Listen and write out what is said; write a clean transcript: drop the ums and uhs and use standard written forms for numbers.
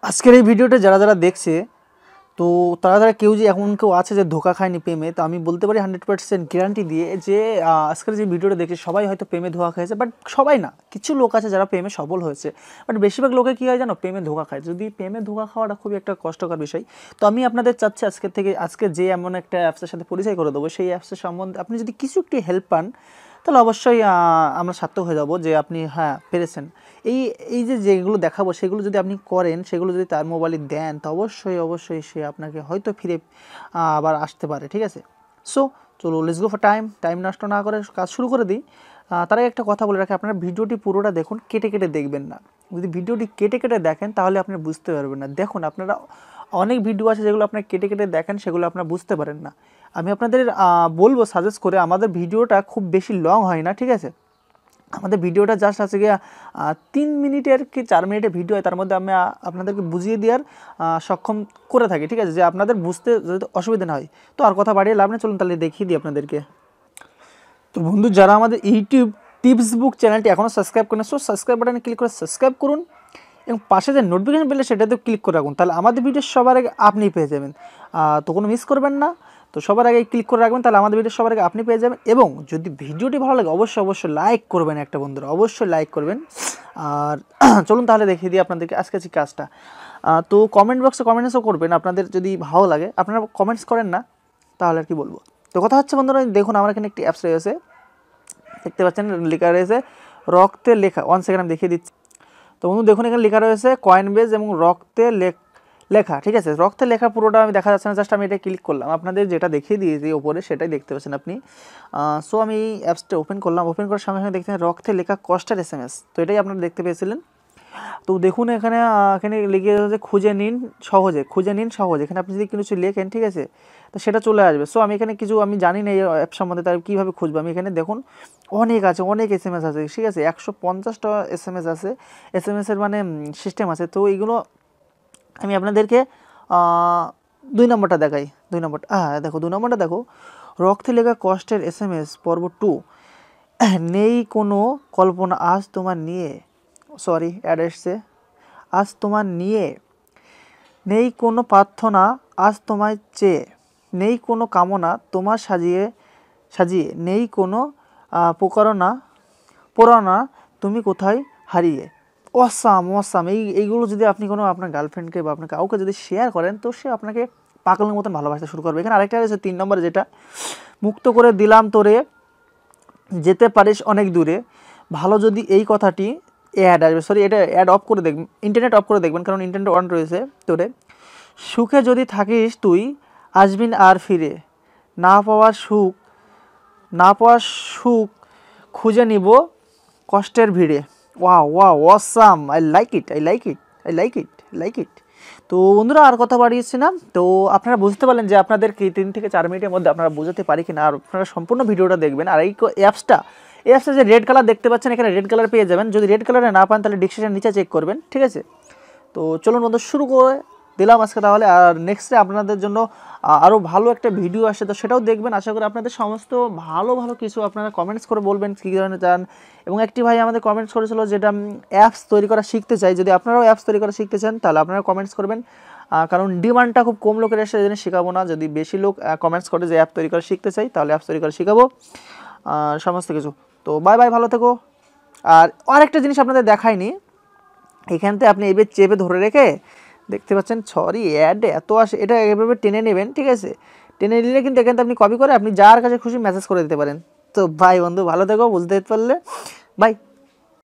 আজকের এই ভিডিওটা যারা যারা দেখছে তো তারা কেউ যে এমন কেউ আছে যে ধোকা খায়নি প্রেমে, তো আমি বলতে পারি 100% গ্যারান্টি দিয়ে যে আজকের যে ভিডিওটা দেখে সবাই হয়তো প্রেমে ধোকা খেয়েছে। বাট সবাই না, কিছু লোক আছে যারা প্রেমে সফল হয়েছে, বাট বেশিরভাগ লোকে কী হয় জানো, প্রেমে ধোকা খায়। যদি প্রেমে ধোকা খাওয়াটা খুবই একটা কষ্টকর বিষয়। তো আমি আপনাদের চাচ্ছি আজকে যে এমন একটা অ্যাপসের সাথে পরিচয় করে দেবো, সেই অ্যাপসের সম্বন্ধে আপনি যদি কিছু একটু হেল্প পান তাহলে অবশ্যই আমরা সার্থক হয়ে যাব যে আপনি পেরেছেন। এই এই যেগুলো দেখাবো সেগুলো যদি আপনি করেন, সেগুলো যদি তার মোবাইলে দেন, তো অবশ্যই সে আপনাকে হয়তো ফিরে আবার আসতে পারে। ঠিক আছে, সো চলো লেটস গো ফর টাইম নষ্ট না করে কাজ শুরু করে দিই। তার আগে একটা কথা বলে রাখি, আপনারা ভিডিওটি পুরোটা দেখুন, কেটে কেটে দেখবেন না। যদি ভিডিওটি কেটে কেটে দেখেন তাহলে আপনি বুঝতে পারবেন না। দেখুন, আপনারা অনেক ভিডিও আছে যেগুলো আপনারা কেটে কেটে দেখেন, সেগুলো আপনারা বুঝতে পারেন না। আমি আপনাদের বলবো সাজেস্ট করে, আমাদের ভিডিওটা খুব বেশি লং হয় না। ঠিক আছে, আমাদের ভিডিওটা জাস্ট আছে গিয়ে 3 মিনিটের কি 4 মিনিটের ভিডিও হয়, তার মধ্যে আমি আপনাদেরকে বুঝিয়ে দেওয়ার সক্ষম করে থাকি। ঠিক আছে, যে আপনাদের বুঝতে যদি অসুবিধা না হয়। তো আর কথা বাড়িয়ে লাভ নেই, চলুন তাহলে দেখিয়ে দিই আপনাদেরকে। তো বন্ধু, যারা আমাদের ইউটিউব টিপস বুক চ্যানেলটি এখনও সাবস্ক্রাইব করেন, সো সাবস্ক্রাইব বাটনে ক্লিক করে সাবস্ক্রাইব করুন এবং পাশে যে নোটিফিকেশন বেল সেটাতে ক্লিক করে রাখুন, তাহলে আমাদের ভিডিও সবার আগে আপনি পেয়ে যাবেন। তো কোনো মিস করবেন না, তো সবার আগে ক্লিক করে রাখবেন, তাহলে আমাদের ভিডিও সবার আগে আপনি পেয়ে যাবেন। এবং যদি ভিডিওটি ভালো লাগে অবশ্যই লাইক করবেন, একটা বন্ধুরা অবশ্যই লাইক করবেন। আর চলুন তাহলে দেখিয়ে দিই আপনাদেরকে আজকে যে কাজটা। তো কমেন্ট বক্সে কমেন্টসও করবেন আপনাদের যদি ভালো লাগে। আপনারা কমেন্টস করেন না তাহলে আর কি বলবো। তো কথা হচ্ছে বন্ধুরা, দেখুন আমার এখানে একটি অ্যাপস রয়েছে, দেখতে পাচ্ছেন লেখা রয়েছে রক্তে লেখা। 1 সেকেন্ড আমি দেখিয়ে দিচ্ছি। তো বন্ধু দেখুন, এখানে লেখা রয়েছে কয়েনবেজ এবং রক্তে লেখা। ঠিক আছে, রক্তে লেখা পুরোটা আমি দেখা যাচ্ছে না, জাস্ট আমি এটা ক্লিক করলাম, আপনাদের যেটা দেখিয়ে দিয়েছি ওপরে সেটাই দেখতে পাচ্ছেন আপনি। সো আমি এই অ্যাপসটা ওপেন করলাম, ওপেন করার সঙ্গে সঙ্গে দেখছেন রক্তে লেখা কষ্টের SMS, তো এটাই আপনারা দেখতে পেয়েছিলেন। তো দেখুন এখানে লিখে রয়েছে খুঁজে নিন সহজে। এখানে আপনি যদি কিছু লেখেন, ঠিক আছে, তো সেটা চলে আসবে। সো আমি এখানে কিছু আমি জানি না এই অ্যাপ সম্বন্ধে, তাই কীভাবে খুঁজবো। আমি এখানে দেখুন অনেক SMS আছে, ঠিক আছে, 150টা SMS আছে, SMS-এর মানে সিস্টেম আছে। তো এইগুলো আমি আপনাদেরকে 2 নম্বরটা দেখাই। 2 নম্বরটা দেখো, 2 নম্বরটা দেখো, রক্তে লেখা কষ্টের SMS পর্ব 2। নেই কোনো কল্পনা আজ তোমার নিয়ে, সরি অ্যাড এসছে, আজ তোমার নিয়ে নেই কোনো প্রার্থনা আজ তোমায় চেয়ে, নেই কোনো কামনা তোমার সাজিয়ে নেই কোনো পোড়ানা তুমি কোথায় হারিয়ে। অসাম এইগুলো যদি আপনি কোনো আপনার গার্লফ্রেন্ডকে বা আপনার কাউকে যদি শেয়ার করেন, তো সে আপনাকে পাগলের মতন ভালোবাসতে শুরু করবে। এখানে আরেকটা রয়েছে 3 নম্বরে, যেটা মুক্ত করে দিলাম তোরে যেতে পারিস অনেক দূরে, ভালো যদি এই কথাটি অ্যাড আসবে, সরি এটা অ্যাড অফ করে দেখবেন, ইন্টারনেট অফ করে দেখবেন, কারণ ইন্টারনেট অন রয়েছে তোরে। সুখে যদি থাকিস তুই আসবিন আর ফিরে, না পাওয়ার সুখ খুঁজে নিব কষ্টের ভিড়ে। Wow awesome, I like it. তো বন্ধুরা আর কথা বাড়িয়েছি না, তো আপনারা বুঝতে পারলেন যে আপনাদের কি 3 থেকে 4 মিনিটের মধ্যে আপনারা বোঝাতে পারি কিনা। আর আপনারা সম্পূর্ণ ভিডিওটা দেখবেন। আর এই অ্যাপসটা যে রেড কালার দেখতে পাচ্ছেন, এখানে রেড কালার পেয়ে যাবেন। যদি রেড কালারে না পান তাহলে ডিসক্রিপশন নিচে চেক করবেন। ঠিক আছে, তো চলুন বন্ধু শুরু করে দিলাম আজকে তাহলে। আর নেক্সটে আপনাদের জন্য আরও ভালো একটা ভিডিও আসে, তো সেটাও দেখবেন। আশা করি আপনাদের সমস্ত ভালো কিছু আপনারা কমেন্টস করে বলবেন কী ধরনের চান। এবং একটি ভাই আমাদের কমেন্টস করেছিল যেটা অ্যাপস তৈরি করা শিখতে চাই, যদি আপনারাও অ্যাপস তৈরি করা শিখতে চান তাহলে আপনারা কমেন্টস করবেন, কারণ ডিমান্ডটা খুব কম লোকের এসে, এই জন্য শেখাবো না। যদি বেশি লোক কমেন্টস করে যে অ্যাপ তৈরি করা শিখতে চাই, তাহলে অ্যাপস তৈরি করা শেখাবো সমস্ত কিছু। তো বাই ভালো থেকো। আর আরেকটা জিনিস আপনাদের দেখায়নি, এখানতে আপনি এবার চেপে ধরে রেখে দেখতে পাচ্ছেন সরি অ্যাড এত আসে, এটা এভাবে টেনে নেবেন। ঠিক আছে, টেনে নিলে কিন্তু এখানে আপনি কপি করে আপনি যার কাছে খুশি মেসেজ করে দিতে পারেন। তো ভাই বন্ধু ভালো থেকো, বুঝতে পারলে, বাই।